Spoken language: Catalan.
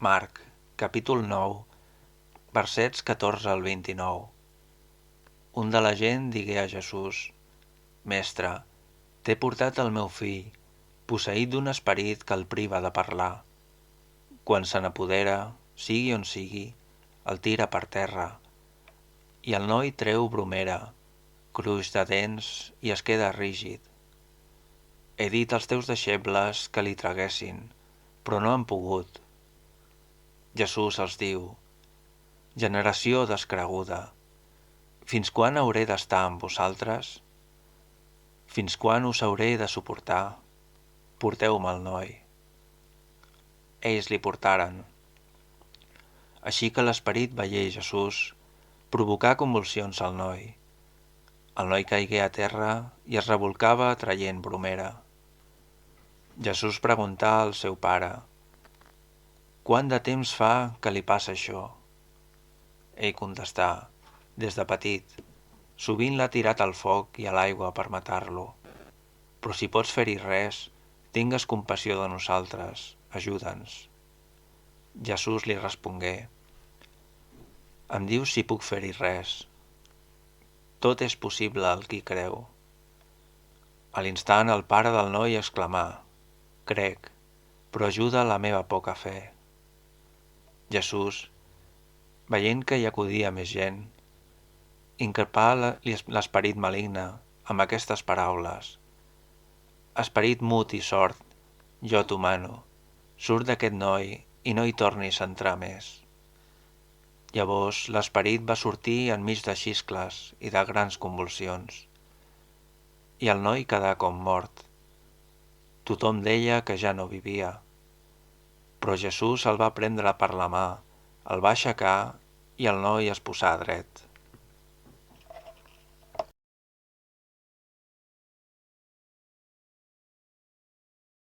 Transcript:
Marc, capítol 9, versets 14 al 29. Un de la gent digué a Jesús: Mestre, t'he portat el meu fill, posseït d'un esperit que el priva de parlar. Quan se n'apodera, sigui on sigui, el tira per terra, i el noi treu bromera, cruix de dents i es queda rígid. He dit als teus deixebles que li traguessin, però no han pogut. Jesús els diu: Generació descreguda, fins quan hauré d'estar amb vosaltres? Fins quan us hauré de suportar? Porteu-me el noi. Ells li portaren. Així que l'esperit veient Jesús provocà convulsions al noi. El noi caigué a terra i es rebolcava traient bromera. Jesús preguntà al seu pare: Quant de temps fa que li passa això? Ell contestà: Des de petit. Sovint l'ha tirat al foc i a l'aigua per matar-lo. Però si pots fer-hi res, tingues compassió de nosaltres, ajuda'ns. Jesús li respongué: Em dius si puc fer-hi res. Tot és possible al qui creu. A l'instant el pare del noi exclamà: Crec, però ajuda la meva poca fe. Jesús, veient que hi acudia més gent, increpà l'esperit maligne amb aquestes paraules: Esperit mut i sord, jo t'ho mano, surt d'aquest noi i no hi tornis a entrar més. Llavors l'esperit va sortir enmig de xiscles i de grans convulsions, i el noi quedà com mort. Tothom deia que ja no vivia, però Jesús el va prendre per la mà, el va aixecar i el noi es posà dret.